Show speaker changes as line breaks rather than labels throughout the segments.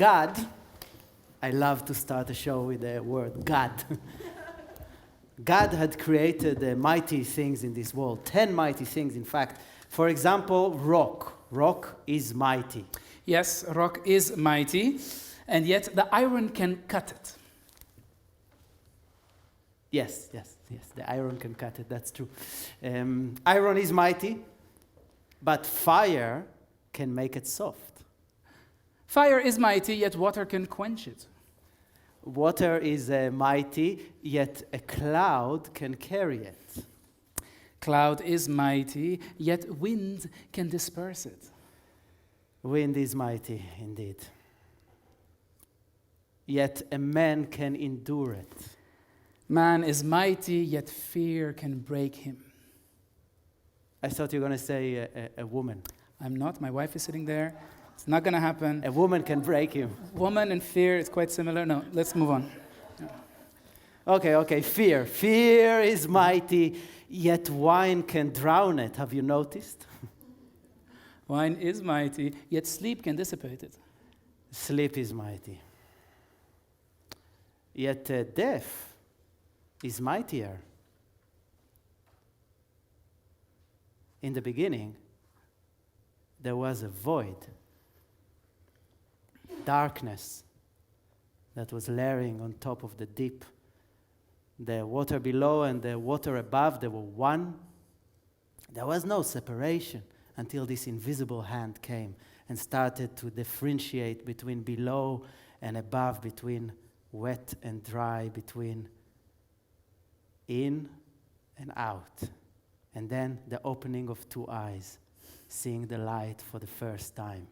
God, I love to start a show with the word God. God had created mighty things in this world, 10 mighty things, in fact. For example, rock. Rock is mighty.
Yes, rock is mighty, and yet the iron can cut it.
Yes, the iron can cut it, that's true. Iron is mighty, but fire can make it soft.
Fire is mighty, yet water can quench it.
Water is mighty, yet a cloud can carry it.
Cloud is mighty, yet wind can disperse it.
Wind is mighty, indeed. Yet a man can endure it.
Man is mighty, yet fear can break him.
I thought you were going to say a woman.
I'm not. My wife is sitting there. It's not going to happen.
A woman can break him.
Woman and fear is quite similar. No, let's move on.
Okay, fear. Fear is mighty, yet wine can drown it. Have you noticed?
Wine is mighty, yet sleep can dissipate it.
Sleep is mighty. Yet death is mightier. In the beginning, there was a void, darkness that was layering on top of the deep. The water below and the water above, they were one. There was no separation until this invisible hand came and started to differentiate between below and above, between wet and dry, between in and out. And then the opening of two eyes, seeing the light for the first time.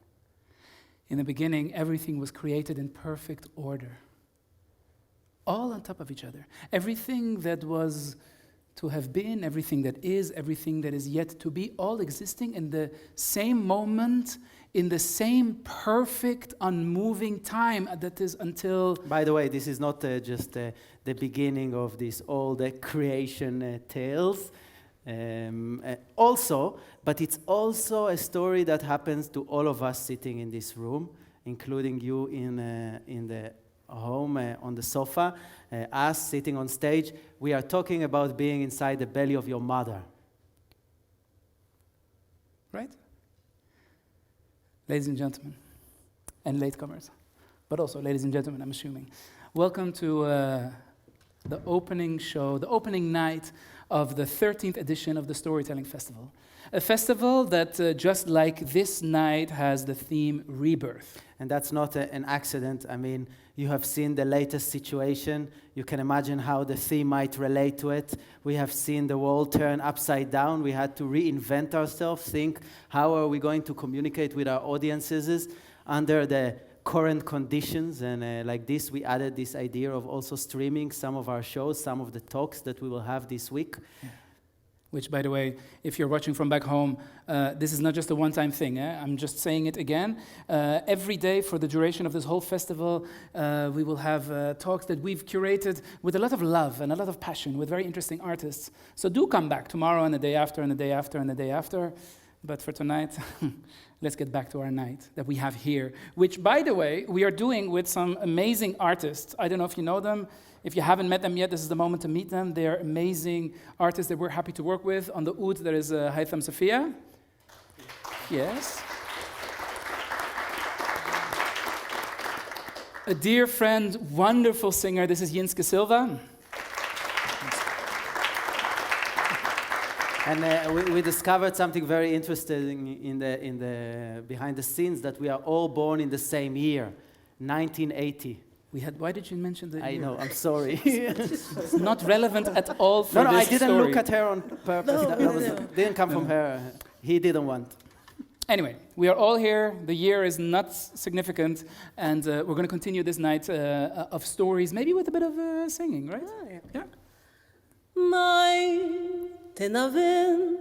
In the beginning, everything was created in perfect order, all on top of each other. Everything that was to have been, everything that is yet to be, all existing in the same moment, in the same perfect, unmoving time that is until...
By the way, this is not just the beginning of this old creation tales. But it's also a story that happens to all of us sitting in this room, including you in the home on the sofa, us sitting on stage. We are talking about being inside the belly of your mother.
Right? Ladies and gentlemen, and latecomers, but also ladies and gentlemen, I'm assuming. Welcome to the opening show, the opening night of the 13th edition of the Storytelling Festival. A festival that, just like this night, has the theme Rebirth.
And that's not an accident. I mean, you have seen the latest situation. You can imagine how the theme might relate to it. We have seen the world turn upside down. We had to reinvent ourselves, think, how are we going to communicate with our audiences under the current conditions, and like this, we added this idea of also streaming some of our shows, some of the talks that we will have this week.
Yeah. Which, by the way, if you're watching from back home, this is not just a one-time thing. I'm just saying it again. Every day for the duration of this whole festival, we will have talks that we've curated with a lot of love and a lot of passion with very interesting artists. So do come back tomorrow and the day after and the day after and the day after. But for tonight, let's get back to our night that we have here, which, by the way, we are doing with some amazing artists. I don't know if you know them. If you haven't met them yet, this is the moment to meet them. They are amazing artists that we're happy to work with. On the oud, there is Haytham Safia. Yes. A dear friend, wonderful singer. This is Yinske Silva.
And we discovered something very interesting in the behind the scenes, that we are all born in the same year, 1980.
Why did you mention the
I
year?
know, I'm sorry.
It's not relevant at all for
No,
this
I didn't
story.
look at her on purpose. Didn't come from her. He didn't want.
Anyway, we are all here. The year is not significant, and we're going to continue this night of stories, maybe with a bit of singing, right? Yeah.
Mãe, tem a ver,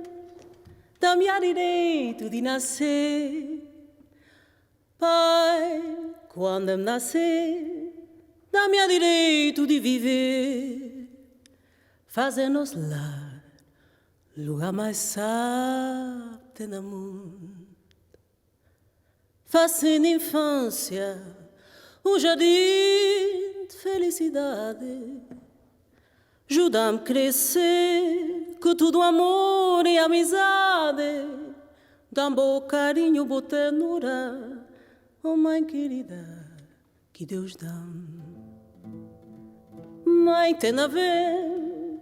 dá-me a direito de nascer. Pai, quando eu nascer, dá-me a direito de viver. Fazer-nos lá, lugar mais sábio no mundo. Fazendo infância, jardim de felicidade. Ajuda-me a crescer, com tudo amor e amizade. Dá-me bom carinho, boa ternura, oh mãe querida, que Deus dá-me. Mãe, tem a ver,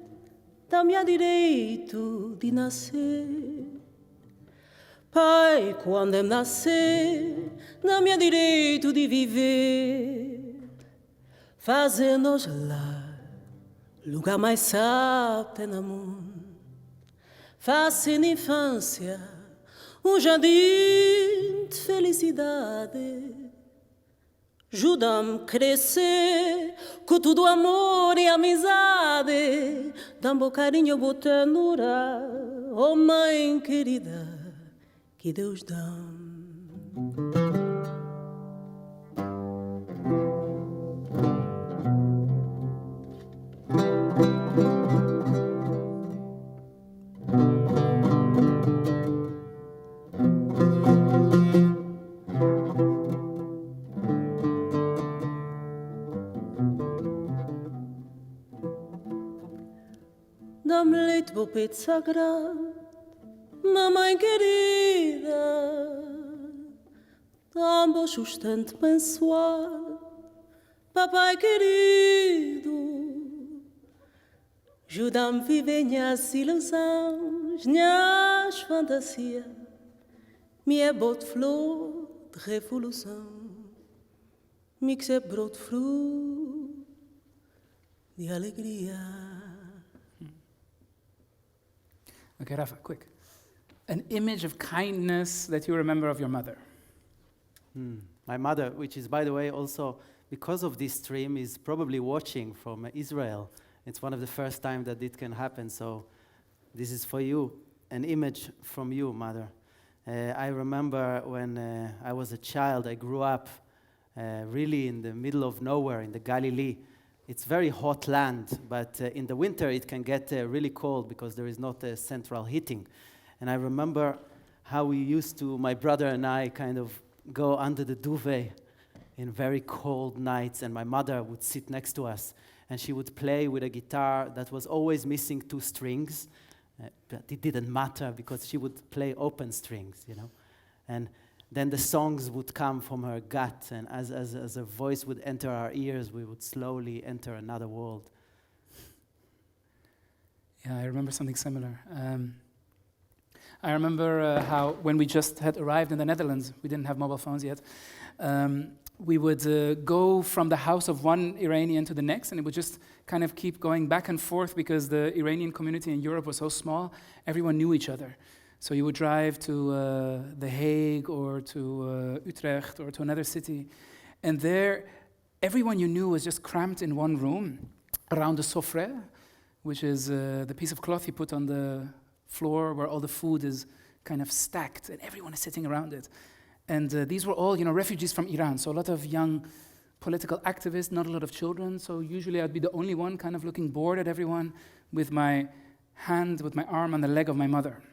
dá-me a direito de nascer. Pai, quando eu nascer, dá-me a direito de viver. Fazer-nos lá, lugar mais sábio no mundo. Fazendo infância, jardim de felicidade. Ajuda-me a crescer, com tudo amor e amizade. Dá-me bom carinho, boa ternura, oh mãe querida, que Deus dá. Dá-me leite, bom peito sagrado, mamãe querida, dá-me bom sustento abençoado, papai querido. Ajuda-me a viver minhas ilusões, minhas fantasias, minha boa de flor de revolução, me que é broto de fruto de alegria.
Okay, Rafa, quick. An image of kindness that you remember of your mother.
My mother, which is, by the way, also, because of this stream, is probably watching from Israel. It's one of the first time that it can happen, so this is for you, an image from you, mother. I remember when I was a child, I grew up really in the middle of nowhere, in the Galilee. It's very hot land, but in the winter it can get really cold because there is not central heating. And I remember how we used to, my brother and I, kind of go under the duvet in very cold nights, and my mother would sit next to us, and she would play with a guitar that was always missing 2 strings, but it didn't matter because she would play open strings, you know. And then the songs would come from her gut, and as her voice would enter our ears, we would slowly enter another world.
Yeah, I remember something similar. I remember how when we just had arrived in the Netherlands, we didn't have mobile phones yet, we would go from the house of one Iranian to the next, and it would just kind of keep going back and forth because the Iranian community in Europe was so small, everyone knew each other. So you would drive to The Hague or to Utrecht or to another city, and there everyone you knew was just cramped in one room around the sofre, which is the piece of cloth you put on the floor where all the food is kind of stacked, and everyone is sitting around it. And these were all, refugees from Iran, so a lot of young political activists, not a lot of children, so usually I'd be the only one kind of looking bored at everyone with my arm on the leg of my mother.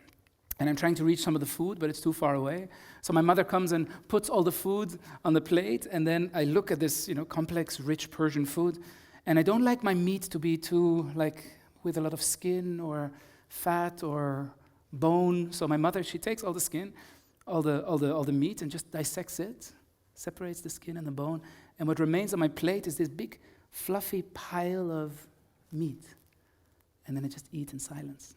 and I'm trying to reach some of the food, but it's too far away. So my mother comes and puts all the food on the plate, and then I look at this, complex, rich Persian food, and I don't like my meat to be too, with a lot of skin or fat or bone. So my mother, she takes all the skin, all the meat, and just dissects it, separates the skin and the bone, and what remains on my plate is this big, fluffy pile of meat, and then I just eat in silence.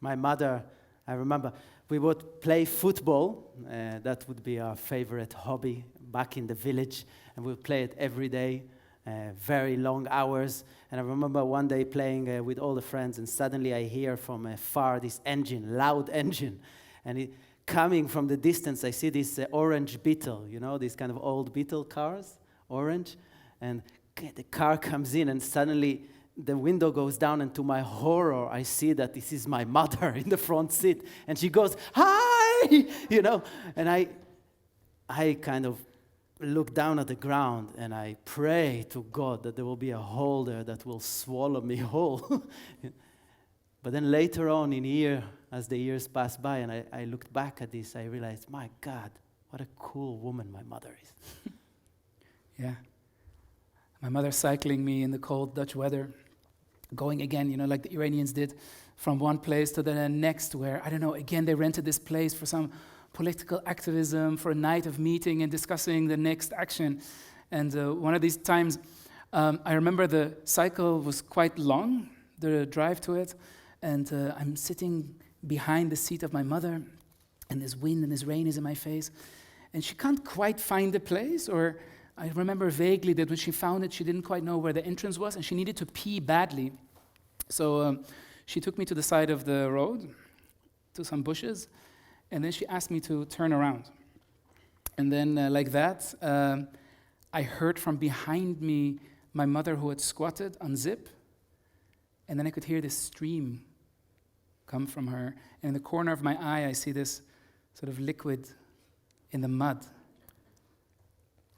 My mother, I remember, we would play football. That would be our favorite hobby back in the village. And we would play it every day, very long hours. And I remember one day playing with all the friends, and suddenly I hear from afar this engine, loud engine. And coming from the distance, I see this orange Beetle, these kind of old Beetle cars, orange. And the car comes in, and suddenly the window goes down, and to my horror, I see that this is my mother in the front seat, and she goes, "Hi!" And I kind of look down at the ground, and I pray to God that there will be a hole there that will swallow me whole. But then later on as the years passed by, and I looked back at this, I realized, my God, what a cool woman my mother is.
Yeah. My mother cycling me in the cold Dutch weather, going again, like the Iranians did, from one place to the next where, I don't know, again, they rented this place for some political activism, for a night of meeting and discussing the next action. And one of these times, I remember the cycle was quite long, the drive to it, and I'm sitting behind the seat of my mother, and this wind and this rain is in my face, and she can't quite find the place, or I remember vaguely that when she found it, she didn't quite know where the entrance was, and she needed to pee badly. So she took me to the side of the road, to some bushes, and then she asked me to turn around. And then, like that, I heard from behind me my mother, who had squatted, unzip, and then I could hear this stream come from her. And in the corner of my eye, I see this sort of liquid in the mud.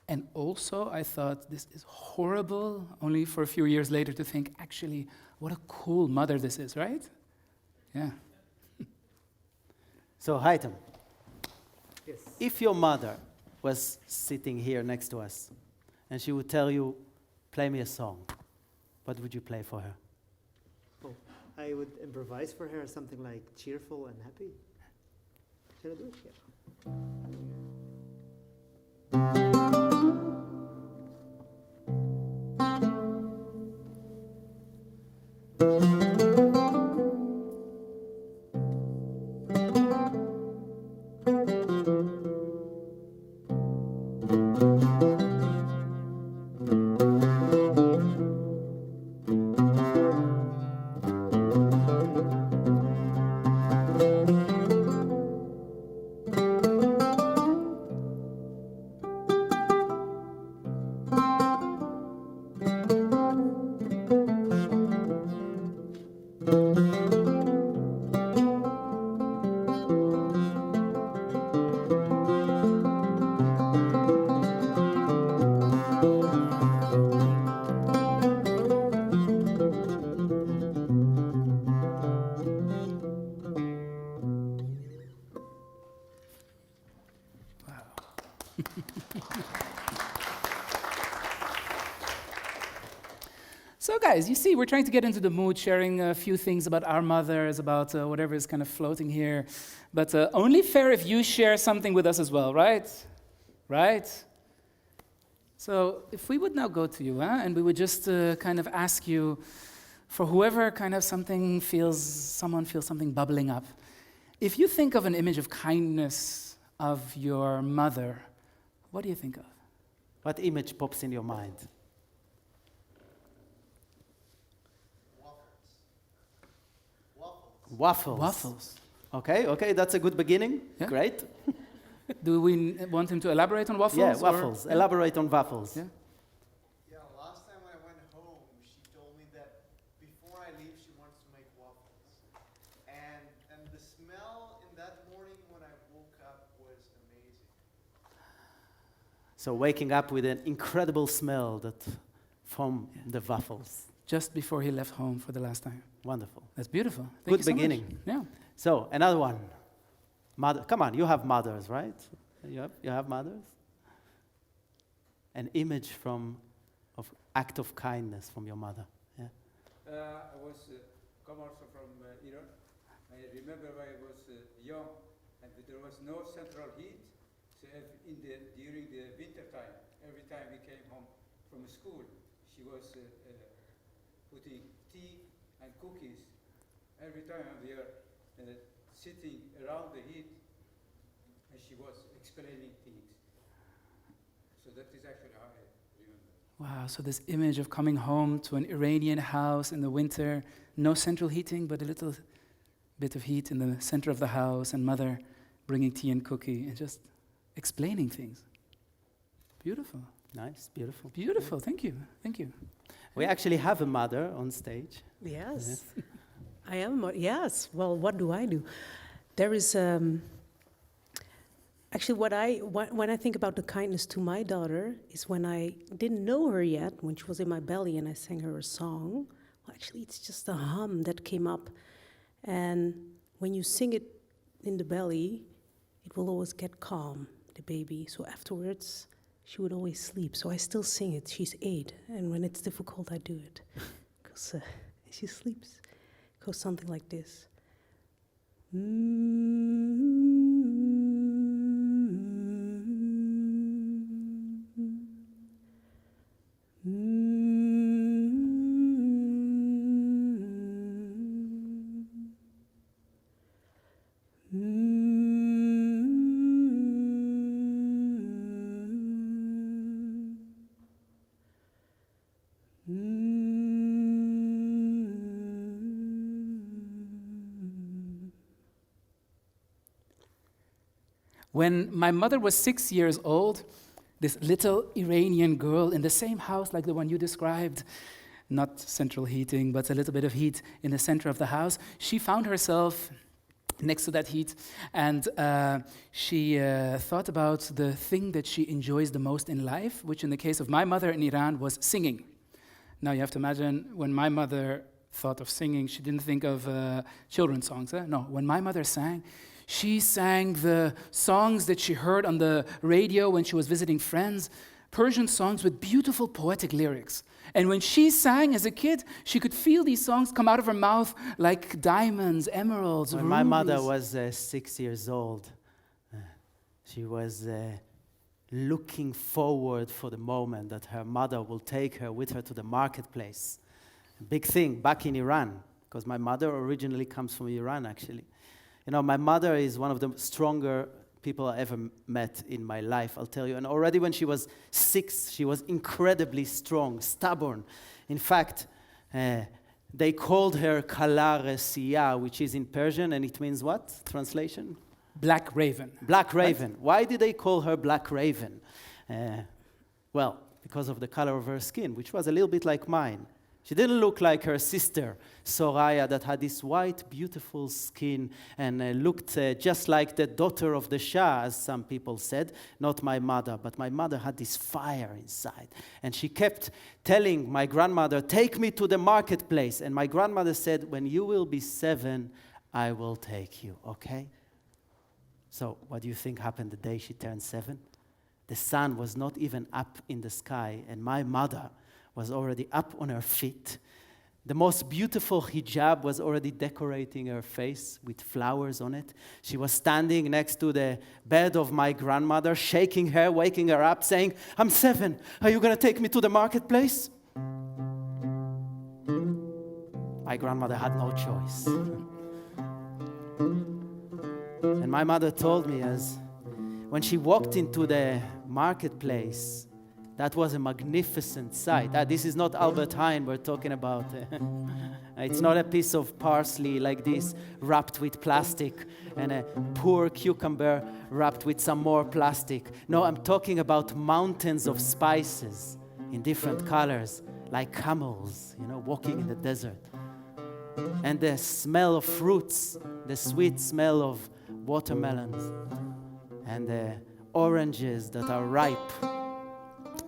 And also, I thought, this is horrible, only for a few years later to think, actually, what a cool mother this is, right? Yeah.
So, Haytham,
Yes.
if your mother was sitting here next to us, and she would tell you, play me a song, what would you play for her?
Oh, I would improvise for her something like cheerful and happy. Shall I do it? Yeah.
So guys, you see, we're trying to get into the mood, sharing a few things about our mothers, about whatever is kind of floating here. But only fair if you share something with us as well, right? Right? So if we would now go to you, and we would just kind of ask you, for whoever kind of someone feels something bubbling up, if you think of an image of kindness of your mother, what do you think of?
What image pops in your mind? Waffles.
Waffles.
Okay, that's a good beginning.
Yeah.
Great.
Do we want him to elaborate on waffles?
Yeah,
or-
waffles. Elaborate on waffles.
Yeah.
Yeah, last time when I went home, she told me that before I leave, she wants to make waffles. And the smell in that morning when I woke up was amazing.
So waking up with an incredible smell from the waffles.
Just before he left home for the last time.
Wonderful.
That's beautiful. Thank
Good
you so much.
beginning.
Yeah.
So, another one. Mother, come on, you have mothers, right? You have mothers? An image of act of kindness from your mother. Yeah.
I was come also from Iran. I remember when I was young, and there was no central heat. So during the winter time, every time we came home from school, she was putting tea and cookies. Every time we are sitting around the heat, and she was explaining things. So that is actually how I remember.
Wow, so this image of coming home to an Iranian house in the winter, no central heating, but a little bit of heat in the center of the house, and mother bringing tea and cookie, and just explaining things. Beautiful.
Nice, beautiful.
Beautiful, thank you, thank you.
We actually have a mother on stage.
Yes. I am, yes. Well, what do? There is, actually when I think about the kindness to my daughter is when I didn't know her yet, when she was in my belly and I sang her a song. Well, actually, it's just a hum that came up. And when you sing it in the belly, it will always get calm, the baby. So afterwards, she would always sleep. So I still sing it. She's 8. And when it's difficult, I do it. Because she sleeps. It goes something like this.
When my mother was 6 years old, this little Iranian girl in the same house like the one you described, not central heating, but a little bit of heat in the center of the house, she found herself next to that heat, and she thought about the thing that she enjoys the most in life, which in the case of my mother in Iran was singing. Now you have to imagine, when my mother thought of singing, she didn't think of children's songs. No, when my mother sang, she sang the songs that she heard on the radio when she was visiting friends, Persian songs with beautiful poetic lyrics. And when she sang as a kid, she could feel these songs come out of her mouth like diamonds, emeralds,
When
rubies.
my mother was 6 years old, she was looking forward for the moment that her mother will take her with her to the marketplace. A big thing back in Iran, because my mother originally comes from Iran, actually. You know, my mother is one of the stronger people I ever met in my life, I'll tell you. And already when she was 6, she was incredibly strong, stubborn. In fact, they called her Kala Resiya, which is in Persian, and it means what? Translation?
Black Raven.
Black Raven. Right? Why did they call her Black Raven? Well, because of the color of her skin, which was a little bit like mine. She didn't look like her sister, Soraya, that had this white, beautiful skin and looked just like the daughter of the Shah, as some people said. Not my mother, but my mother had this fire inside. And she kept telling my grandmother, take me to the marketplace. And my grandmother said, when you will be 7, I will take you, okay? So what do you think happened the day she turned 7? The sun was not even up in the sky, and my mother was already up on her feet. The most beautiful hijab was already decorating her face with flowers on it. She was standing next to the bed of my grandmother, shaking her, waking her up, saying, I'm 7, are you gonna take me to the marketplace? My grandmother had no choice. And my mother told me as when she walked into the marketplace, that was a magnificent sight. This is not Albert Heijn we're talking about. It's not a piece of parsley like this wrapped with plastic and a poor cucumber wrapped with some more plastic. No, I'm talking about mountains of spices in different colors, like camels, you know, walking in the desert. And the smell of fruits, the sweet smell of watermelons and the oranges that are ripe.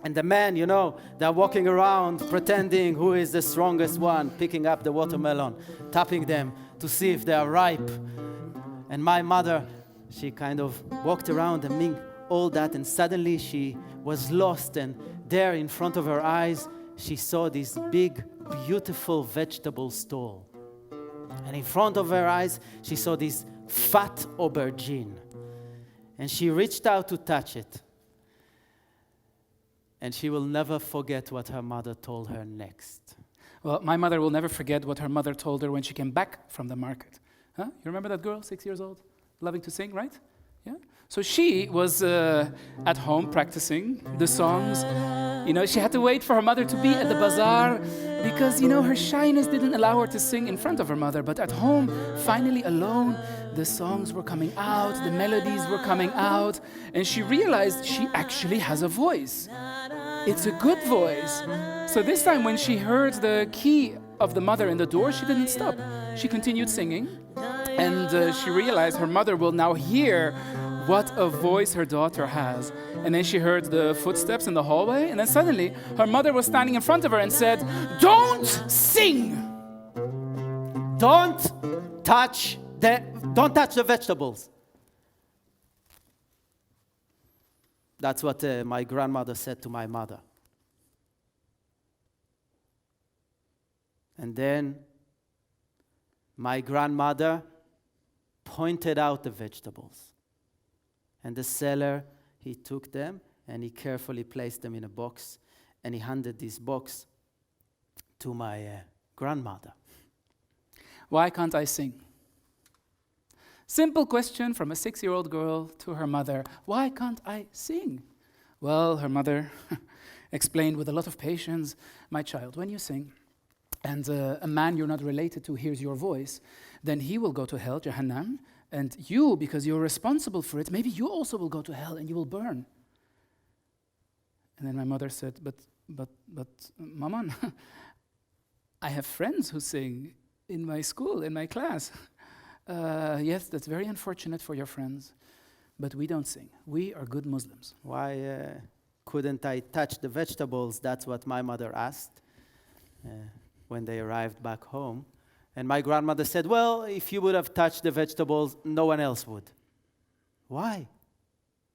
And the men, you know, they're walking around pretending who is the strongest one, picking up the watermelon, tapping them to see if they are ripe. And my mother, she kind of walked around among all that, and suddenly she was lost, and there in front of her eyes, she saw this big, beautiful vegetable stall. And in front of her eyes, she saw this fat aubergine. And she reached out to touch it. And she will never forget what her mother told her next.
Well, my mother will never forget what her mother told her when she came back from the market. Huh? You remember that girl, 6 years old, loving to sing, right? Yeah? So she was at home practicing the songs. You know, she had to wait for her mother to be at the bazaar because, you know, her shyness didn't allow her to sing in front of her mother. But at home, finally alone, the songs were coming out, the melodies were coming out, and she realized she actually has a voice. It's a good voice. So this time when she heard the key of the mother in the door, she didn't stop. She continued singing, and she realized her mother will now hear what a voice her daughter has. And then she heard the footsteps in the hallway, and then suddenly her mother was standing in front of her and said, "Don't sing!
Don't touch the vegetables." That's what my grandmother said to my mother. And then my grandmother pointed out the vegetables. And the seller, he took them and he carefully placed them in a box, and he handed this box to my grandmother.
Why can't I sing? Simple question from a 6-year-old girl to her mother. Why can't I sing? Well, her mother explained with a lot of patience, "My child, when you sing, and a man you're not related to hears your voice, then he will go to hell, Jahannam, and you, because you're responsible for it, maybe you also will go to hell and you will burn." And then my mother said, but, Maman, I have friends who sing in my school, in my class. Yes, that's very unfortunate for your friends, but we don't sing. We are good Muslims.
Why couldn't I touch the vegetables? That's what my mother asked when they arrived back home. And my grandmother said, "Well, if you would have touched the vegetables, no one else would." Why?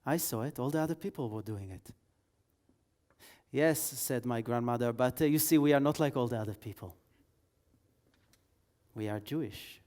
I saw it. All the other people were doing it. Yes, said my grandmother, but you see, we are not like all the other people. We are Jewish.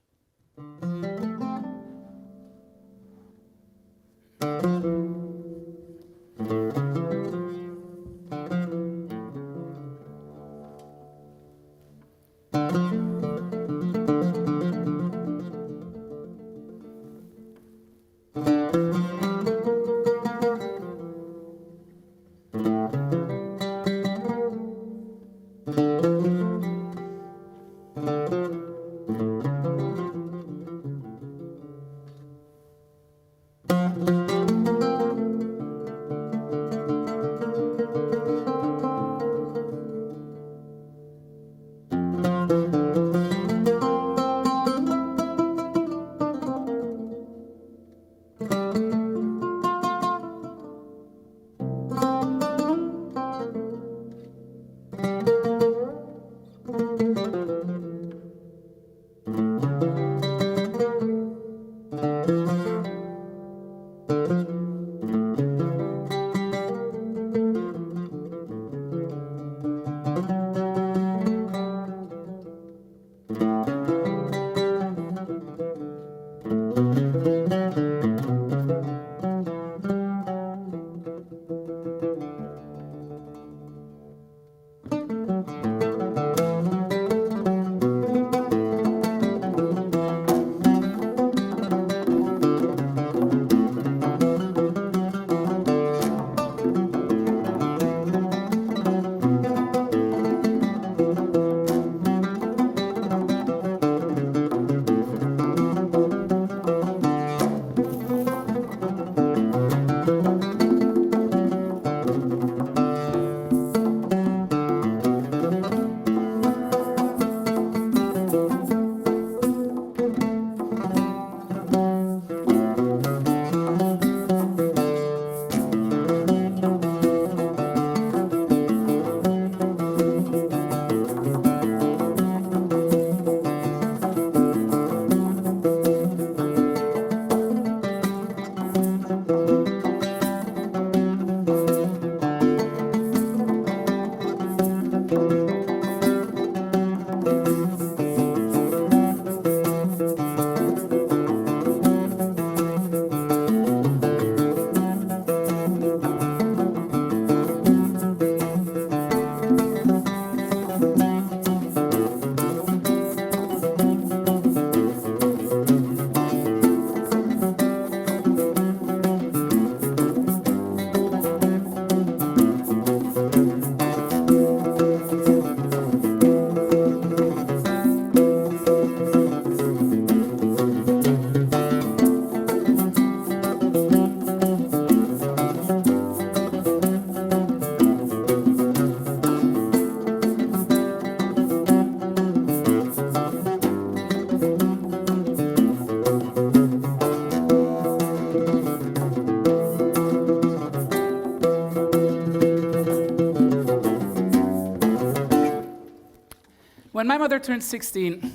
When my mother turned 16,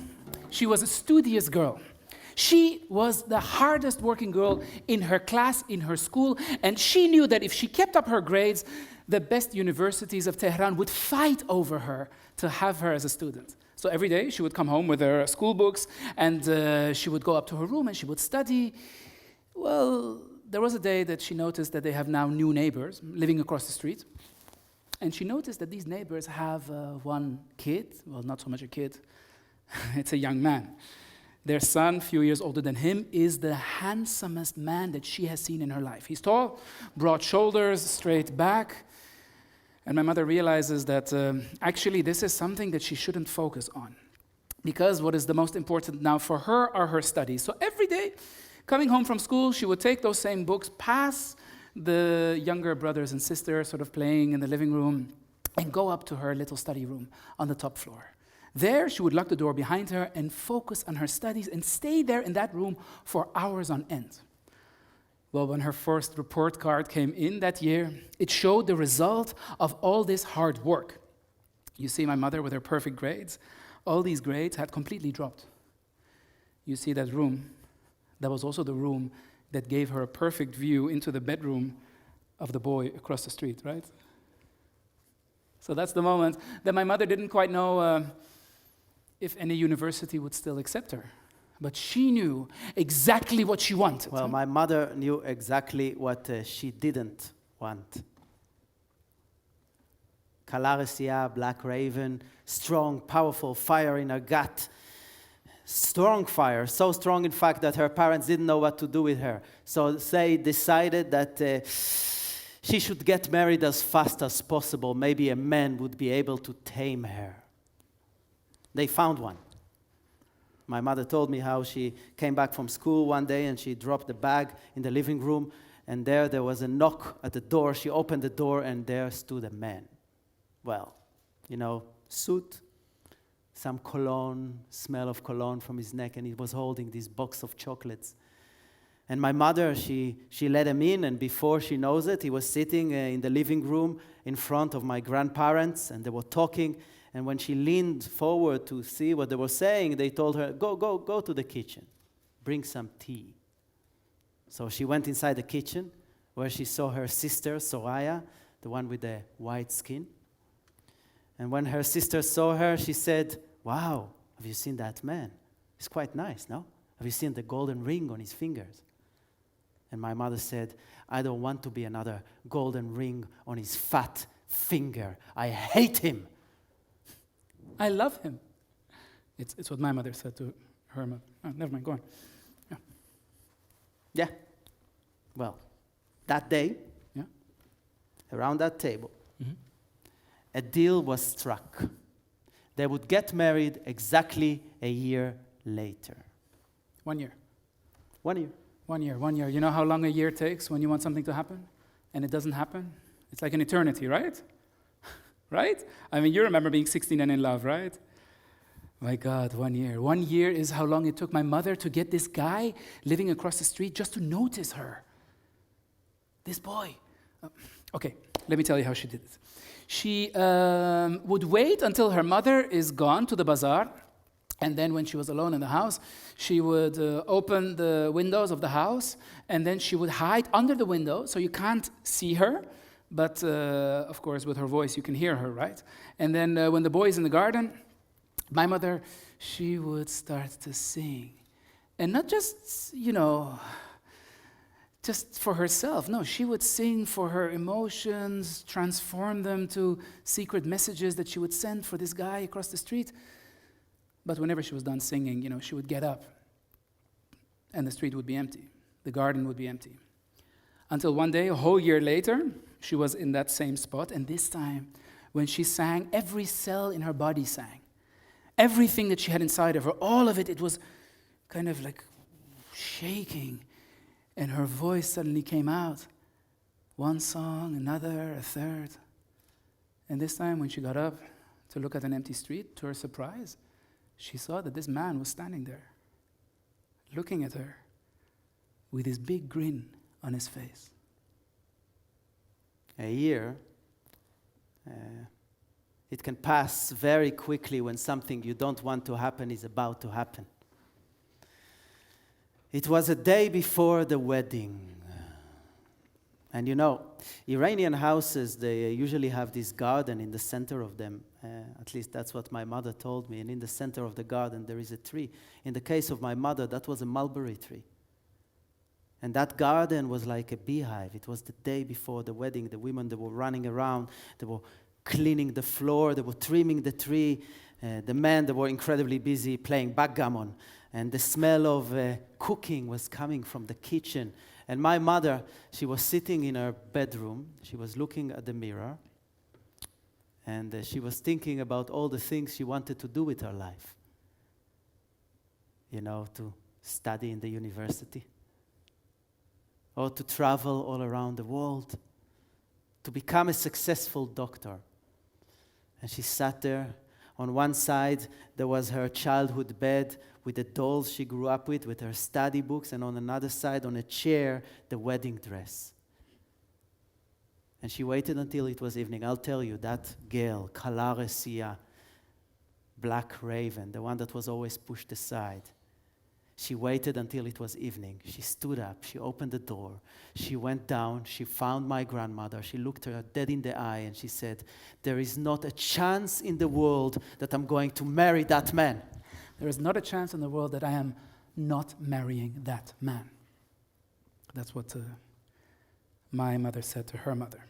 she was a studious girl. She was the hardest working girl in her class, in her school, and she knew that if she kept up her grades, the best universities of Tehran would fight over her to have her as a student. So every day she would come home with her school books, and she would go up to her room and she would study. Well, there was a day that she noticed that they have now new neighbors living across the street. And she noticed that these neighbors have one kid, well, not so much a kid, it's a young man. Their son, a few years older than him, is the handsomest man that she has seen in her life. He's tall, broad shoulders, straight back. And my mother realizes that actually this is something that she shouldn't focus on. Because what is the most important now for her are her studies. So every day, coming home from school, she would take those same books, pass the younger brothers and sisters sort of playing in the living room, and go up to her little study room on the top floor. There, she would lock the door behind her and focus on her studies and stay there in that room for hours on end. Well, when her first report card came in that year, it showed the result of all this hard work. You see my mother with her perfect grades. All these grades had completely dropped. You see that room? That was also the room that gave her a perfect view into the bedroom of the boy across the street, right? So that's the moment that my mother didn't quite know if any university would still accept her. But she knew exactly what she wanted.
Well, my mother knew exactly what she didn't want. Kalarisia, Black Raven, strong, powerful, fire in her gut. Strong fire, so strong in fact that her parents didn't know what to do with her. So they decided that she should get married as fast as possible. Maybe a man would be able to tame her. They found one. My mother told me how she came back from school one day and she dropped the bag in the living room, and there was a knock at the door. She opened the door and there stood a man. Well, you know, suit, some cologne, smell of cologne from his neck, and he was holding this box of chocolates. And my mother, she let him in, and before she knows it, he was sitting in the living room in front of my grandparents, and they were talking. And when she leaned forward to see what they were saying, they told her, go to the kitchen, bring some tea. So she went inside the kitchen, where she saw her sister, Soraya, the one with the white skin. And when her sister saw her, she said, "Wow, have you seen that man? He's quite nice, no? Have you seen the golden ring on his fingers?" And my mother said, "I don't want to be another golden ring on his fat finger. I hate him."
I love him. It's what my mother said to her mother. Oh, never mind, go on. Yeah.
Yeah. Well, that day,
Yeah.
around that table,
Mm-hmm.
a deal was struck. They would get married exactly a year later.
1 year.
1 year.
1 year, 1 year. You know how long a year takes when you want something to happen and it doesn't happen? It's like an eternity, right? Right? I mean, you remember being 16 and in love, right? My God, 1 year. 1 year is how long it took my mother to get this guy living across the street just to notice her. This boy. Okay, let me tell you how she did it. She would wait until her mother is gone to the bazaar, and then when she was alone in the house, she would open the windows of the house, and then she would hide under the window so you can't see her, but of course with her voice you can hear her, right? And then when the boy is in the garden, my mother, she would start to sing. And not just, just for herself. No, she would sing for her emotions, transform them to secret messages that she would send for this guy across the street. But whenever she was done singing, she would get up and the street would be empty. The garden would be empty. Until one day, a whole year later, she was in that same spot, and this time, when she sang, every cell in her body sang. Everything that she had inside of her, all of it, it was kind of like shaking. And her voice suddenly came out. One song, another, a third. And this time when she got up to look at an empty street, to her surprise, she saw that this man was standing there, looking at her with his big grin on his face.
A year It can pass very quickly when something you don't want to happen is about to happen. It was a day before the wedding. And you know, Iranian houses, they usually have this garden in the center of them. At least that's what my mother told me. And in the center of the garden, there is a tree. In the case of my mother, that was a mulberry tree. And that garden was like a beehive. It was the day before the wedding. The women, they were running around. They were cleaning the floor. They were trimming the tree. The men, they were incredibly busy playing backgammon. And the smell of cooking was coming from the kitchen. And my mother, she was sitting in her bedroom. She was looking at the mirror. And she was thinking about all the things she wanted to do with her life. You know, to study in the university. Or to travel all around the world. To become a successful doctor. And she sat there. On one side, there was her childhood bed with the dolls she grew up with her study books, and on another side, on a chair, the wedding dress. And she waited until it was evening. I'll tell you, that girl, Kalare Sia, Black Raven, the one that was always pushed aside, she waited until it was evening. She stood up, she opened the door, she went down, she found my grandmother, she looked her dead in the eye, and she said, "There is not a chance in the world that I'm going to marry that man."
There is not a chance in the world that I am not marrying that man. That's what my mother said to her mother.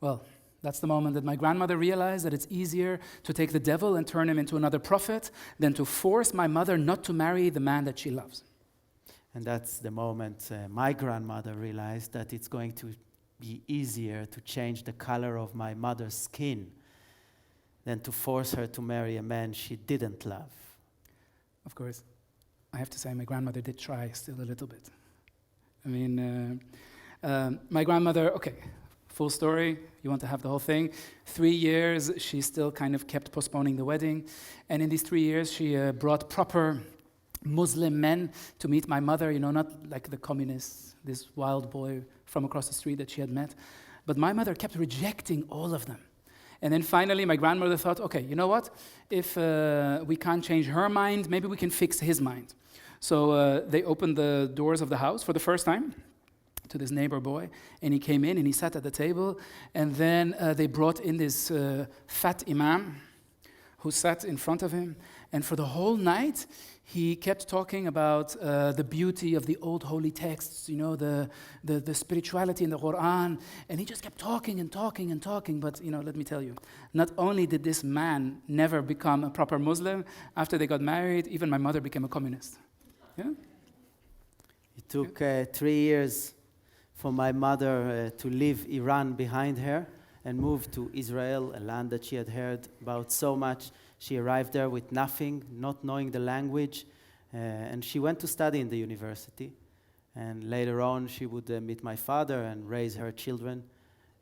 Well, that's the moment that my grandmother realized that it's easier to take the devil and turn him into another prophet than to force my mother not to marry the man that she loves.
And that's the moment my grandmother realized that it's going to be easier to change the color of my mother's skin than to force her to marry a man she didn't love.
Of course, I have to say my grandmother did try still a little bit. I mean, my grandmother, okay, full story, you want to have the whole thing. 3 years, she still kind of kept postponing the wedding. And in these 3 years, she brought proper Muslim men to meet my mother, you know, not like the communists, this wild boy from across the street that she had met. But my mother kept rejecting all of them. And then finally, my grandmother thought, okay, you know what? If we can't change her mind, maybe we can fix his mind. So they opened the doors of the house for the first time to this neighbor boy, and he came in and he sat at the table, and then they brought in this fat imam who sat in front of him, and for the whole night, he kept talking about the beauty of the old holy texts, you know, the spirituality in the Quran, and he just kept talking and talking and talking. But, you know, let me tell you, not only did this man never become a proper Muslim, after they got married, even my mother became a communist. Yeah?
It took 3 years for my mother to leave Iran behind her and move to Israel, a land that she had heard about so much. She arrived there with nothing, not knowing the language, and she went to study in the university. And later on, she would meet my father and raise her children,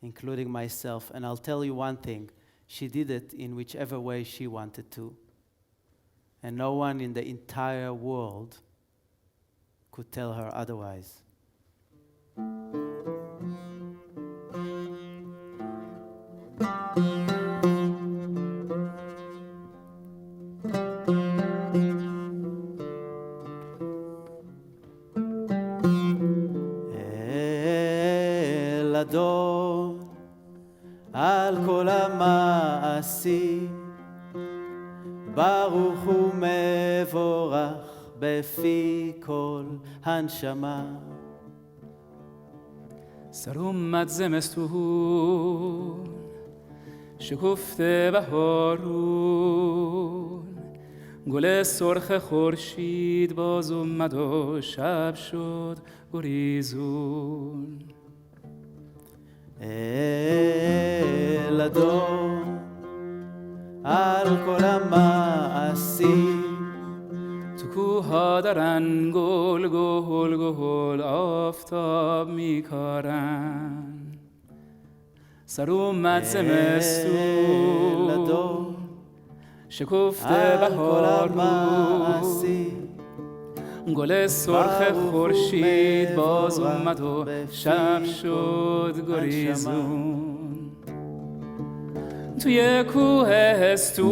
including myself. And I'll tell you one thing, she did it in whichever way she wanted to. And no one in the entire world could tell her otherwise. אדון על כל המעשים ברוך ומבורך בפי כל הנשמה.
سر اومد زمستون شکفته بهارون گل سرخ خورشید باز اومد و شب شد گریزون
אל אדון על כל המעשים
تو کوها دارن گل گل گل آفتاب میکارن سر اومد زمستون شکفته بهارون گل سرخ خورشید باز اومد و شب شد گریزون توی کوهستون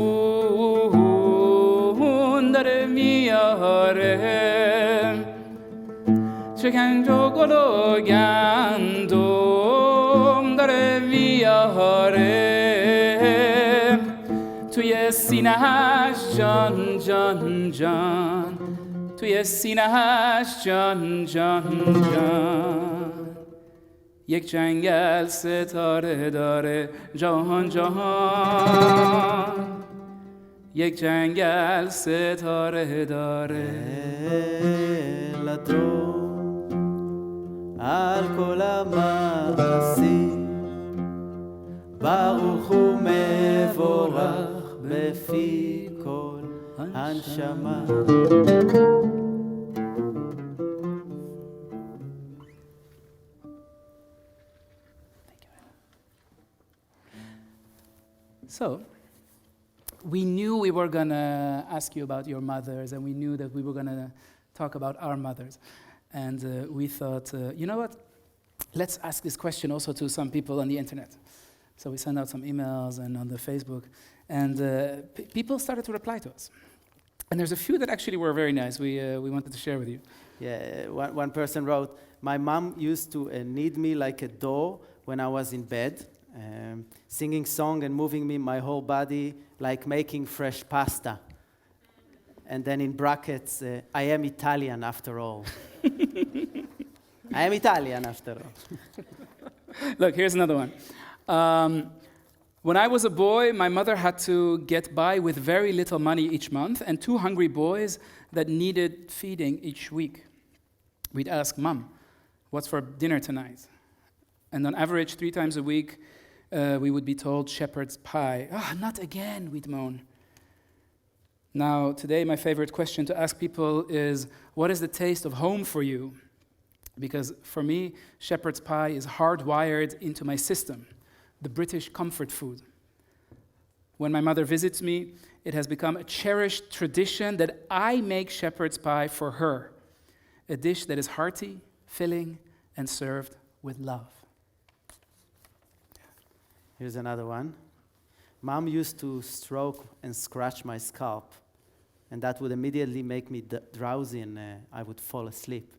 داره میاره شکنج و گل و گندم داره میاره توی سینه‌اش جان جان جان توی سینه‌اش جان جان جان یک جنگل ستاره داره جهان جهان یک جنگل ستاره داره
על כל המעשים ברוך ומבורך בפי כל הנשמה.
So, we knew we were going to ask you about your mothers, and we knew that we were going to talk about our mothers. And we thought, you know what? Let's ask this question also to some people on the internet. So we sent out some emails and on the Facebook, and people started to reply to us. And there's a few that actually were very nice. We wanted to share with you.
Yeah, one person wrote, my mom used to knead me like a dough when I was in bed, singing song and moving me my whole body like making fresh pasta. And then in brackets, I am Italian after all. I am Italian after all.
Look, here's another one. When I was a boy, my mother had to get by with very little money each month and 2 hungry boys that needed feeding each week. We'd ask, Mom, what's for dinner tonight? And on average, 3 times a week, we would be told shepherd's pie. Ah, not again, we'd moan. Now, today, my favorite question to ask people is, what is the taste of home for you? Because for me, shepherd's pie is hardwired into my system, the British comfort food. When my mother visits me, it has become a cherished tradition that I make shepherd's pie for her, a dish that is hearty, filling, and served with love.
Here's another one. Mom used to stroke and scratch my scalp, and that would immediately make me drowsy and I would fall asleep.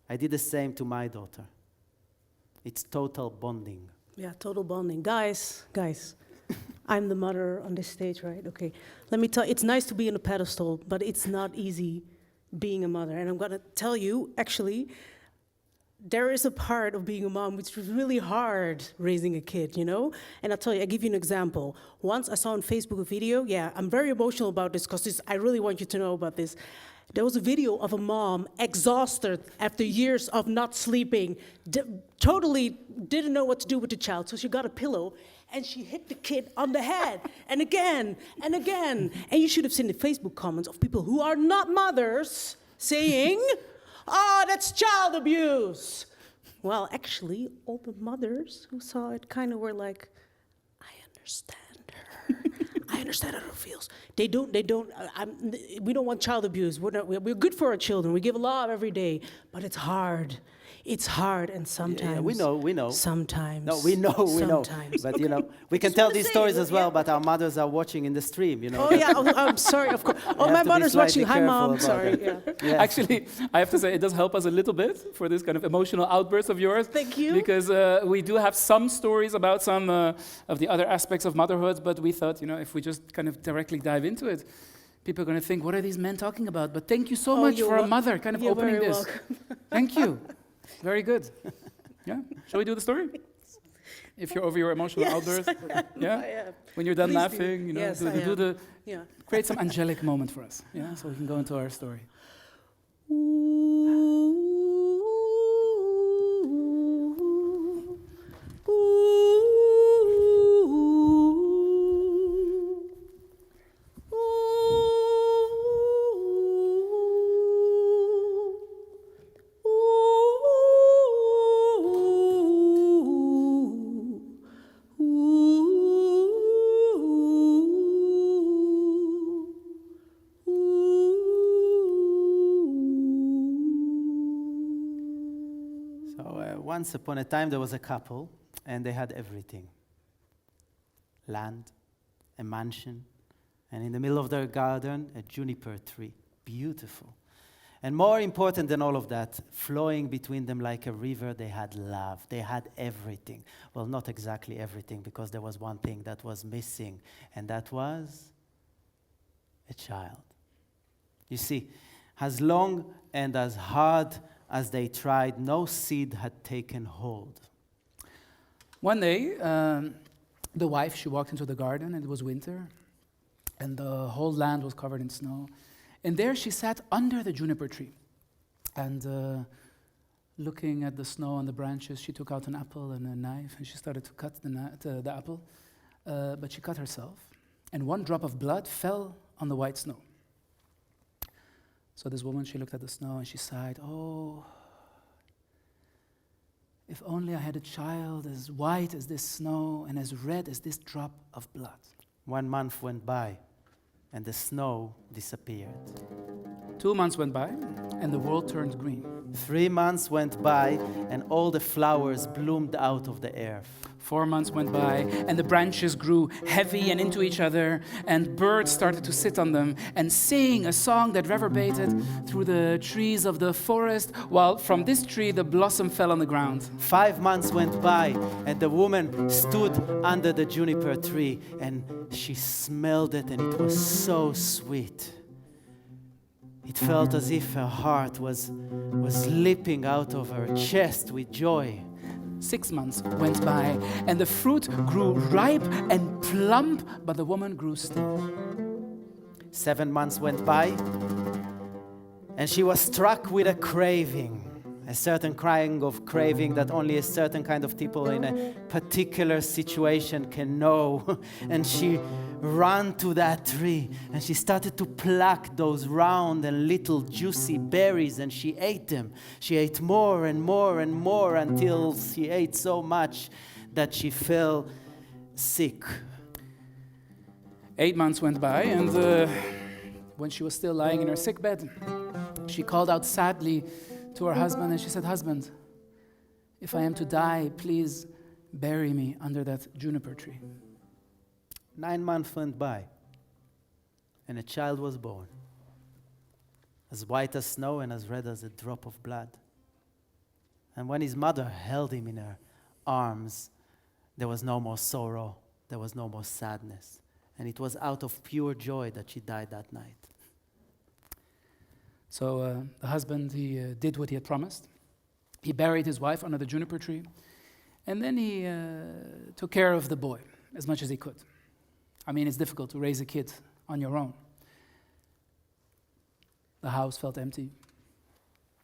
I did the same to my daughter. It's total bonding.
Yeah, total bonding. Guys, I'm the mother on this stage, right? Okay. Let me tell you, it's nice to be on a pedestal, but it's not easy being a mother. And I'm going to tell you, actually, there is a part of being a mom which is really hard raising a kid, you know? And I'll tell you, I'll give you an example. Once I saw on Facebook a video, I'm very emotional about this because I really want you to know about this. There was a video of a mom exhausted after years of not sleeping, totally didn't know what to do with the child, so she got a pillow and she hit the kid on the head and again and again. And you should have seen the Facebook comments of people who are not mothers saying, oh, that's child abuse. Well, actually, all the mothers who saw it kind of were like, I understand her. I understand how it feels. We don't want child abuse. We're good for our children. We give love every day, but it's hard. It's hard, and sometimes...
Yeah, we know.
Sometimes.
No, we know. But,
okay.
We can tell these stories as well, but our mothers are watching in the stream,
Oh, yeah, I'm sorry, of course. Oh, my mother's watching. Hi, Mom. Sorry,
yeah.
Actually, I have to say, it does help us a little bit for this kind of emotional outburst of yours.
Thank you.
Because we do have some stories about some of the other aspects of motherhood, but we thought, if we just kind of directly dive into it, people are going to think, what are these men talking about? But thank you so much for a mother kind of opening this.
Welcome.
Thank you. Very good. Yeah? Shall we do the story? If you're over your emotional outburst. Yeah? When you're done
Please
laughing,
do. Yes,
create some angelic moment for us. Yeah? So we can go into our story.
Once upon a time, there was a couple, and they had everything. land, a mansion, and in the middle of their garden, a juniper tree. Beautiful. And more important than all of that, flowing between them like a river, they had love. They had everything. Well, not exactly everything, because there was one thing that was missing, and that was a child. You see, as long and as hard as they tried, no seed had taken hold.
One day, the wife, she walked into the garden, and it was winter, and the whole land was covered in snow. And there she sat under the juniper tree. And looking at the snow on the branches, she took out an apple and a knife, and she started to cut the apple. But she cut herself, and one drop of blood fell on the white snow. So this woman, she looked at the snow, and she sighed, "Oh, if only I had a child as white as this snow and as red as this drop of blood."
1 month went by, and the snow disappeared.
2 months went by, and the world turned green.
3 months went by, and all the flowers bloomed out of the earth.
4 months went by, and the branches grew heavy and into each other, and birds started to sit on them and sing a song that reverberated through the trees of the forest, while from this tree the blossom fell on the ground.
5 months went by, and the woman stood under the juniper tree, and she smelled it, and it was so sweet. It felt as if her heart was leaping out of her chest with joy.
6 months went by, and the fruit grew ripe and plump, but the woman grew still.
7 months went by, and she was struck with a craving, a certain kind of craving that only a certain kind of people in a particular situation can know. And she ran to that tree, and she started to pluck those round and little juicy berries, and she ate them. She ate more and more and more until she ate so much that she fell sick.
8 months went by, and when she was still lying in her sick bed, she called out sadly to her husband, and she said, "Husband, if I am to die, please bury me under that juniper tree."
9 months went by, and a child was born, as white as snow and as red as a drop of blood. And when his mother held him in her arms, there was no more sorrow, there was no more sadness. And it was out of pure joy that she died that night.
So the husband, he did what he had promised. He buried his wife under the juniper tree, and then he took care of the boy as much as he could. I mean, it's difficult to raise a kid on your own. The house felt empty.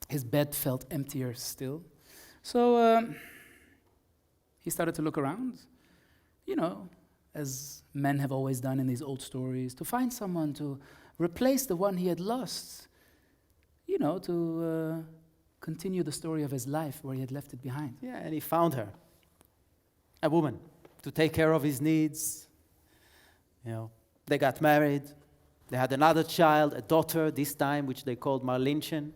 His bed felt emptier still. So he started to look around, as men have always done in these old stories, to find someone to replace the one he had lost, to continue the story of his life where he had left it behind.
Yeah, and he found her, a woman, to take care of his needs. They got married. They had another child, a daughter this time, which they called Marlinchen.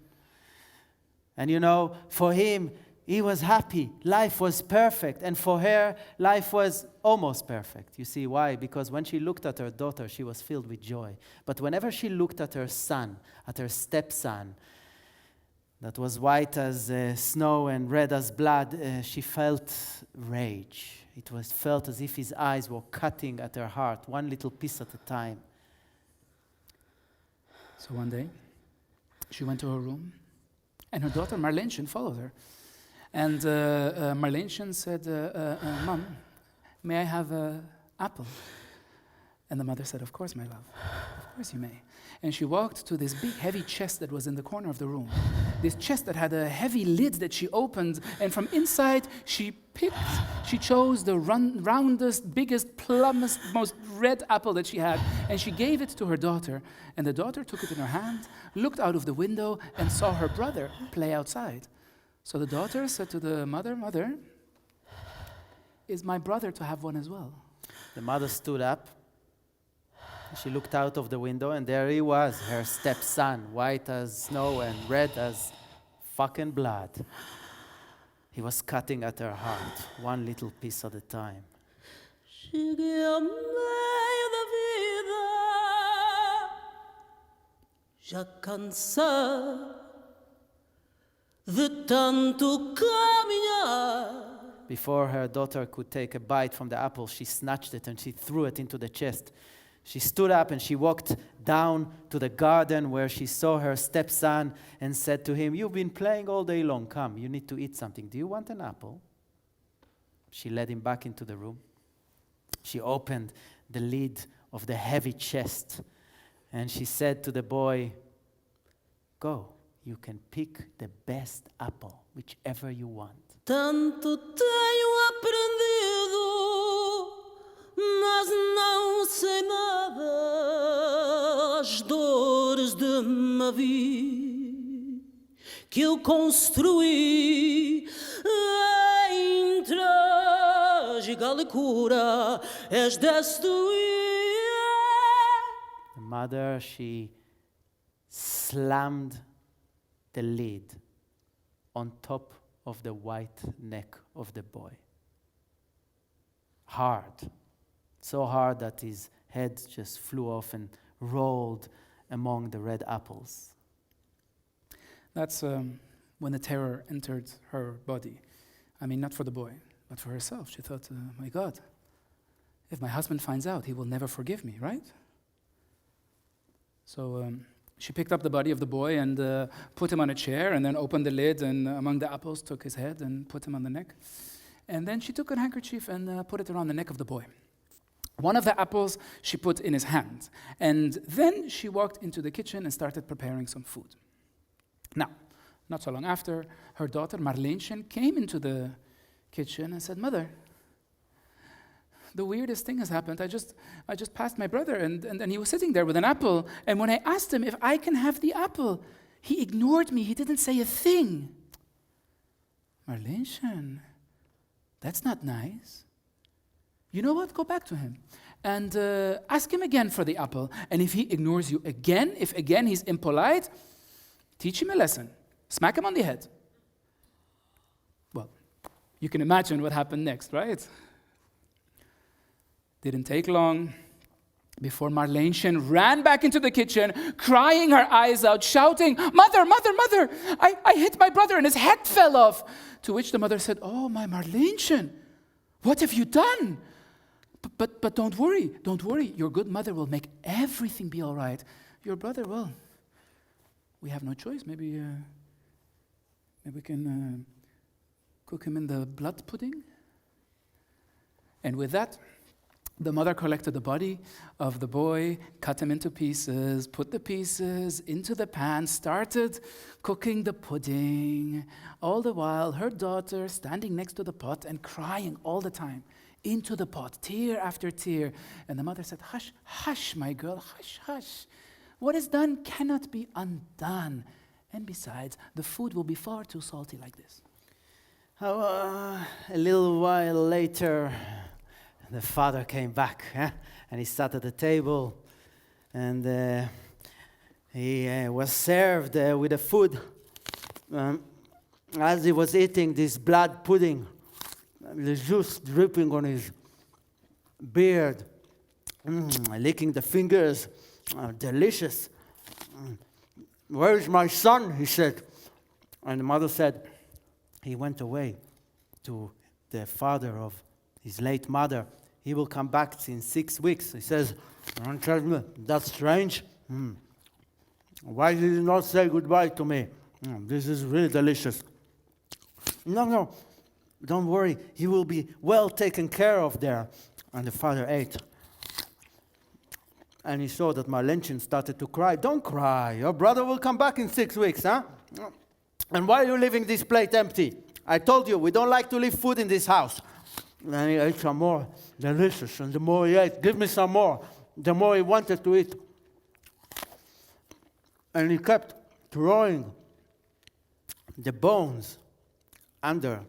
And for him, he was happy. Life was perfect. And for her, life was almost perfect. You see why? Because when she looked at her daughter, she was filled with joy. But whenever she looked at her son, at her stepson, that was white as snow and red as blood, she felt rage. It felt as if his eyes were cutting at her heart, one little piece at a time.
So one day, she went to her room, and her daughter Marlinchen followed her. And Marlinchen said, "Mom, may I have an apple?" And the mother said, "Of course, my love. Of course you may." And she walked to this big, heavy chest that was in the corner of the room. This chest that had a heavy lid that she opened, and from inside she chose the roundest, biggest, plumpest, most red apple that she had, and she gave it to her daughter. And the daughter took it in her hand, looked out of the window, and saw her brother play outside. So the daughter said to the mother, "Mother, is my brother to have one as well?"
The mother stood up. She looked out of the window, and there he was, her stepson, white as snow and red as fucking blood. He was cutting at her heart, one little piece at a time.
Cheguei ao meio da vida, já cansado de tanto caminhar.
Before her daughter could take a bite from the apple, she snatched it and she threw it into the chest. She stood up and she walked down to the garden where she saw her stepson and said to him, "You've been playing all day long. Come, you need to eat something. Do you want an apple?" She led him back into the room. She opened the lid of the heavy chest and she said to the boy, "Go, you can pick the best apple, whichever you want."
Tanto tenho aprendido, mas não sei nada. As dores de uma vida que eu construí em trágica loucura és destruir.
The mother, she slammed the lid on top of the white neck of the boy. Hard. So hard that his head just flew off and rolled among the red apples.
That's when the terror entered her body. I mean, not for the boy, but for herself. She thought, my God, if my husband finds out, he will never forgive me, right? So she picked up the body of the boy and put him on a chair and then opened the lid and among the apples took his head and put him on the neck. And then she took a handkerchief and put it around the neck of the boy. One of the apples she put in his hand. And then she walked into the kitchen and started preparing some food. Now, not so long after, her daughter Marleentje came into the kitchen and said, "Mother, the weirdest thing has happened. I just passed my brother and he was sitting there with an apple. And when I asked him if I can have the apple, he ignored me. He didn't say a thing." Marleentje, that's not nice. You know what? Go back to him and ask him again for the apple. And if he ignores you again, if again he's impolite, teach him a lesson. Smack him on the head. Well, you can imagine what happened next, right? Didn't take long before Marleentje ran back into the kitchen, crying her eyes out, shouting, "Mother, mother, mother, I hit my brother and his head fell off." To which the mother said, "Oh, my Marleentje, what have you done? But don't worry, your good mother will make everything be all right. Your brother, well, we have no choice. Maybe we can cook him in the blood pudding." And with that, the mother collected the body of the boy, cut him into pieces, put the pieces into the pan, started cooking the pudding. All the while, her daughter standing next to the pot and crying all the time into the pot, tear after tear. And the mother said, "Hush, hush, my girl, hush, hush. What is done cannot be undone. And besides, the food will be far too salty like this."
A little while later, the father came back, and he sat at the table, and he was served with the food. As he was eating this blood pudding, the juice dripping on his beard, licking the fingers, delicious. "Where is my son?" he said. And the mother said, "He went away to the father of his late mother. He will come back in 6 weeks." He says, "Don't tell me, that's strange. Why did you not say goodbye to me? This is really delicious." No, don't worry. He will be well taken care of there." And the father ate. And he saw that Marleentje started to cry. "Don't cry. Your brother will come back in 6 weeks, huh? And why are you leaving this plate empty? I told you, we don't like to leave food in this house." And he ate some more. Delicious. And the more he ate, "Give me some more," the more he wanted to eat. And he kept throwing the bones under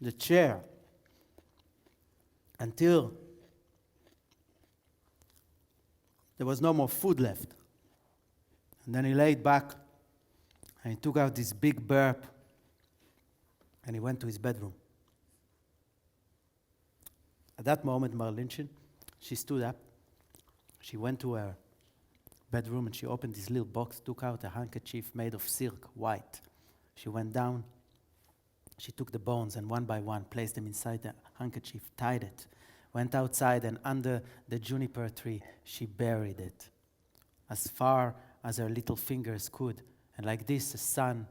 the chair until there was no more food left. And then he laid back and he took out this big burp and he went to his bedroom. At that moment, Marlinchen, she stood up. She went to her bedroom and she opened this little box, took out a handkerchief made of silk, white. She went down. She took the bones and one by one placed them inside the handkerchief, tied it, went outside, and under the juniper tree, she buried it as far as her little fingers could. And like this, the son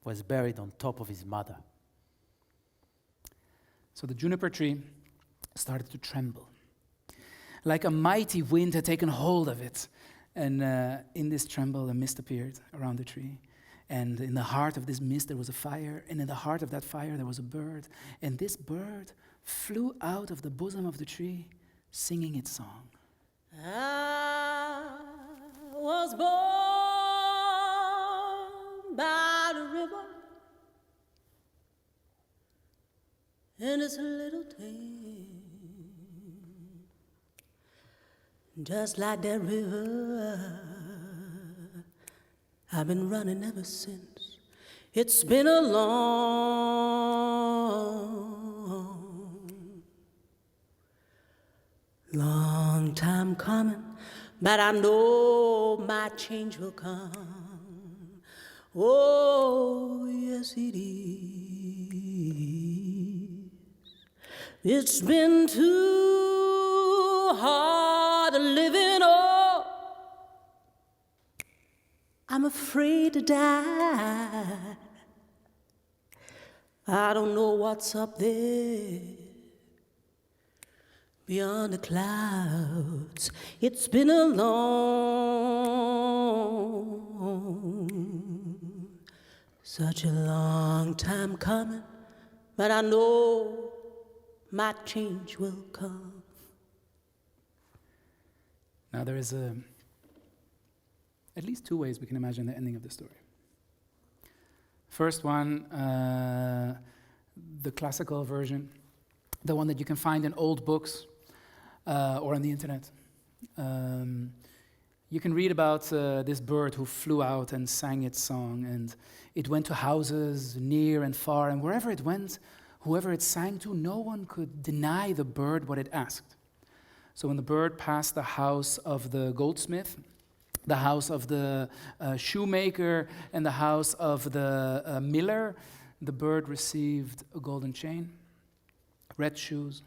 was buried on top of his mother.
So the juniper tree started to tremble. Like a mighty wind had taken hold of it. And in this tremble, a mist appeared around the tree. And in the heart of this mist, there was a fire. And in the heart of that fire, there was a bird. And this bird flew out of the bosom of the tree, singing its song.
I was born by the river in this little town, just like that river. I've been running ever since. It's been a long time coming, but I know my change will come. Oh, yes it is. It's been too hard living, oh, I'm afraid to die. I don't know what's up there beyond the clouds. It's been a such a long time coming, but I know my change will come.
Now there is at least two ways we can imagine the ending of the story. First one, the classical version, the one that you can find in old books or on the internet. You can read about this bird who flew out and sang its song, and it went to houses near and far, and wherever it went, whoever it sang to, no one could deny the bird what it asked. So when the bird passed the house of the goldsmith, the house of the shoemaker, and the house of the miller, the bird received a golden chain, red shoes,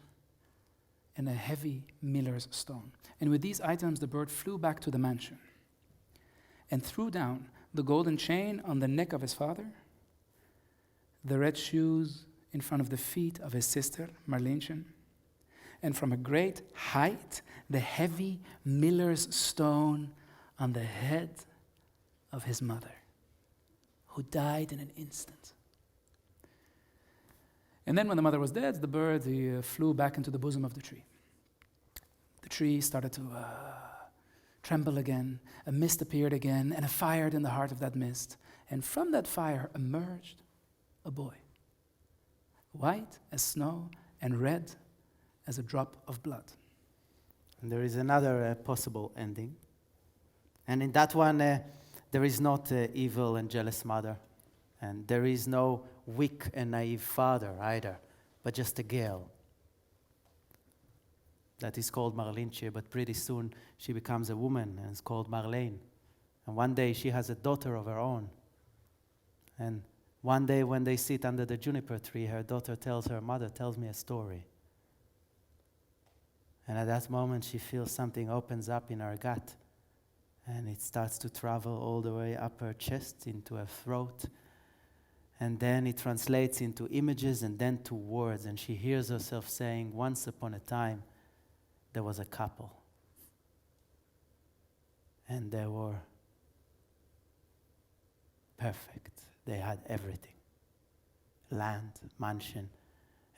and a heavy miller's stone. And with these items, the bird flew back to the mansion and threw down the golden chain on the neck of his father, the red shoes in front of the feet of his sister, Marlinchen, and from a great height, the heavy miller's stone on the head of his mother, who died in an instant. And then when the mother was dead, the bird flew back into the bosom of the tree. The tree started to tremble again, a mist appeared again, and a fire in the heart of that mist. And from that fire emerged a boy, white as snow and red as a drop of blood.
And there is another possible ending. And in that one, there is not evil and jealous mother. And there is no weak and naive father either, but just a girl that is called Marlinche, but pretty soon she becomes a woman and is called Marlene. And one day she has a daughter of her own. And one day when they sit under the juniper tree, her daughter tells her mother, tells me a story. And at that moment she feels something opens up in her gut. And it starts to travel all the way up her chest into her throat. And then it translates into images and then to words. And she hears herself saying, once upon a time, there was a couple. And they were perfect. They had everything. Land, mansion,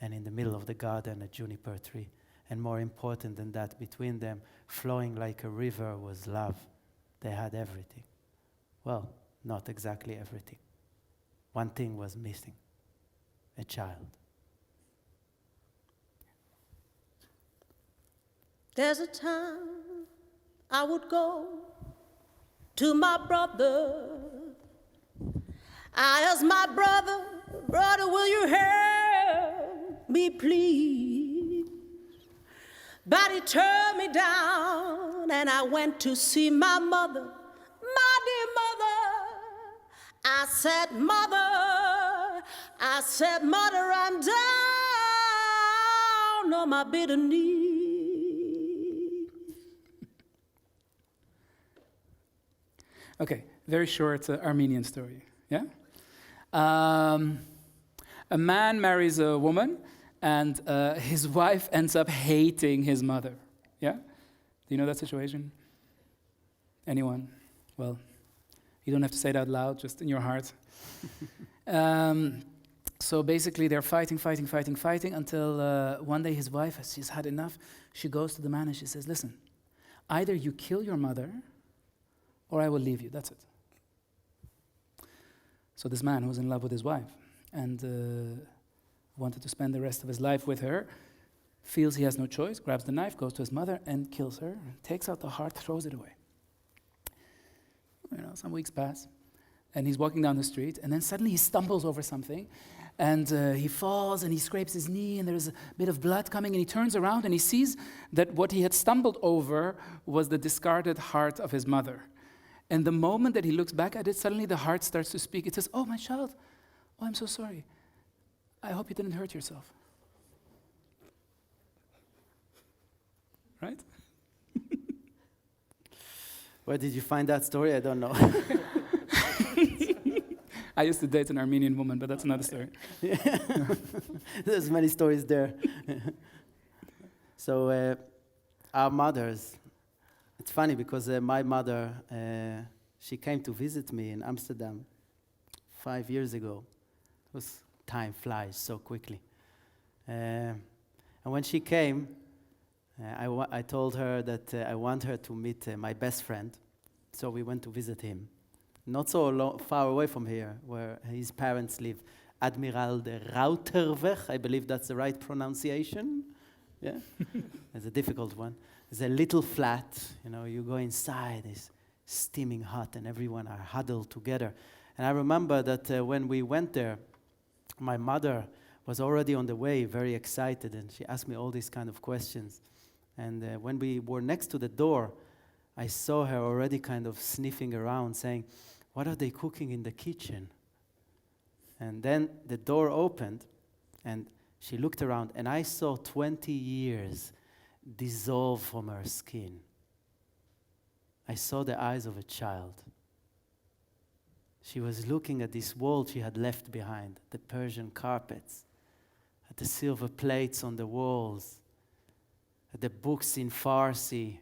and in the middle of the garden, a juniper tree. And more important than that, between them, flowing like a river, was love. They had everything. Well, not exactly everything. One thing was missing, a child.
There's a time I would go to my brother. I asked my brother, brother, will you help me please? but he turned me down, and I went to see my mother, my dear mother. I said, Mother, I'm down on my bitter knee.
Okay, very short Armenian story, yeah? A man marries a woman, and his wife ends up hating his mother, yeah? Do you know that situation? Anyone? Well, you don't have to say it out loud, just in your heart. So basically, they're fighting until one day his wife, she's had enough. She goes to the man and she says, listen, either you kill your mother or I will leave you, that's it. So this man who was in love with his wife and wanted to spend the rest of his life with her, feels he has no choice, grabs the knife, goes to his mother and kills her, takes out the heart, throws it away. Some weeks pass, and he's walking down the street, and then suddenly he stumbles over something, and he falls, and he scrapes his knee, and there's a bit of blood coming, and he turns around, and he sees that what he had stumbled over was the discarded heart of his mother. And the moment that he looks back at it, suddenly the heart starts to speak. It says, oh, my child, oh, I'm so sorry. I hope you didn't hurt yourself. Right?
Where did you find that story? I don't know.
I used to date an Armenian woman, but that's another story.
There's many stories there. So our mothers, it's funny because my mother, she came to visit me in Amsterdam 5 years ago. Time flies so quickly. And when she came, I told her that I want her to meet my best friend. So we went to visit him. Not so far away from here, where his parents live. Admiral de Rauterweg, I believe that's the right pronunciation. Yeah? It's a difficult one. It's a little flat, you go inside, it's steaming hot, and everyone are huddled together. And I remember that when we went there, my mother was already on the way, very excited, and she asked me all these kind of questions. And when we were next to the door, I saw her already kind of sniffing around, saying, what are they cooking in the kitchen? And then the door opened, and she looked around, and I saw 20 years dissolve from her skin. I saw the eyes of a child. She was looking at this world she had left behind, the Persian carpets, at the silver plates on the walls, at the books in Farsi.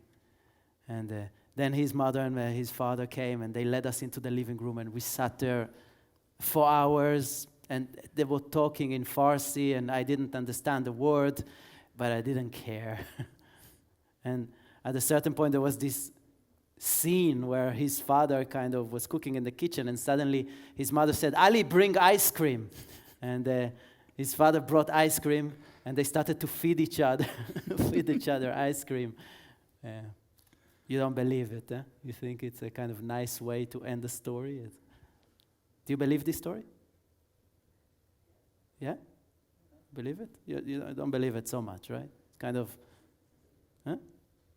And then his mother and his father came, and they led us into the living room, and we sat there for hours, and they were talking in Farsi, and I didn't understand the word, but I didn't care. And at a certain point, there was this scene where his father kind of was cooking in the kitchen, and suddenly his mother said, Ali, bring ice cream. And his father brought ice cream, and they started to feed each other ice cream. You don't believe it, huh? You think it's a kind of nice way to end the story? Do you believe this story? Yeah? Believe it? You don't believe it so much, right? Kind of, huh?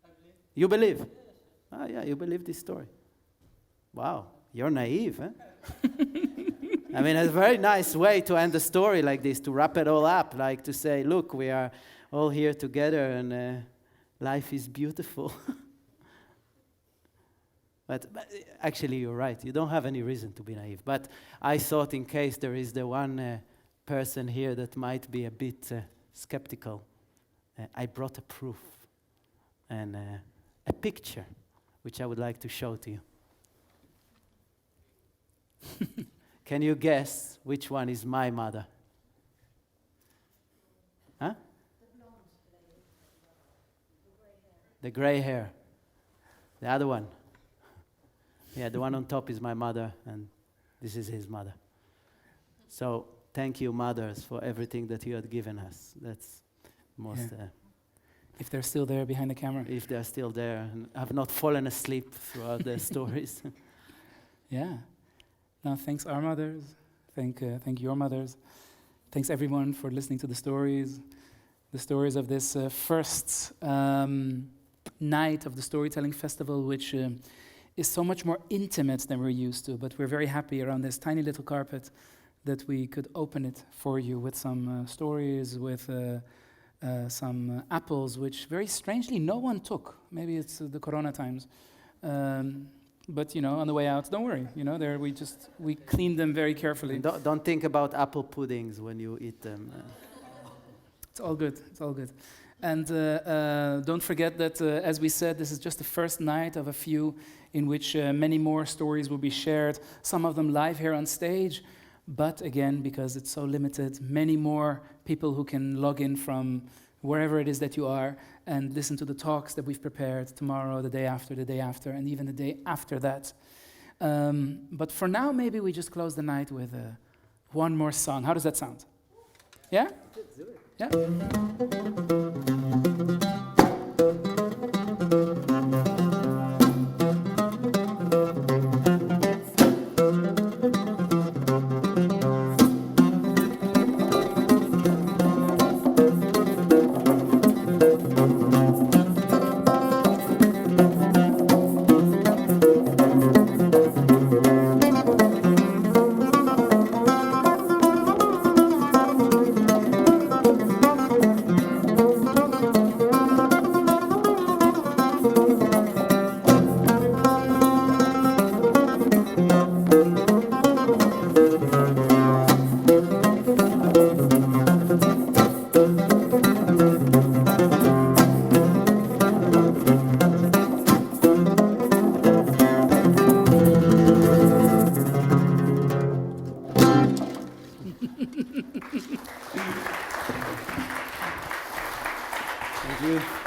I believe.
You believe? Ah, yeah, you believe this story. Wow, you're naive, huh? I mean, it's a very nice way to end the story like this, to wrap it all up, like to say, look, we are all here together and life is beautiful. But actually, you're right. You don't have any reason to be naive. But I thought in case there is the one person here that might be a bit skeptical, I brought a proof and a picture, which I would like to show to you. Can you guess which one is my mother? Huh? The gray hair. The other one. Yeah, the one on top is my mother, and this is his mother. So thank you, mothers, for everything that you had given us. That's most...
Yeah. If they're still there behind the camera.
If they're still there and have not fallen asleep throughout the stories.
Yeah. No, thanks our mothers. Thank your mothers. Thanks everyone for listening to the stories. the stories of this first night of the Storytelling Festival, which is so much more intimate than we're used to, but we're very happy around this tiny little carpet that we could open it for you with some stories, with some apples, which very strangely no one took. Maybe it's the Corona times. But you know, on the way out, don't worry. You know, there we cleaned them very carefully.
Don't think about apple puddings when you eat them.
It's all good. It's all good. And don't forget that, as we said, this is just the first night of a few in which many more stories will be shared. Some of them live here on stage, but again, because it's so limited, many more people who can log in from wherever it is that you are and listen to the talks that we've prepared tomorrow, the day after, and even the day after that. But for now, maybe we just close the night with one more song. How does that sound? Yeah?
Let's do it.
Yeah?
Thank you.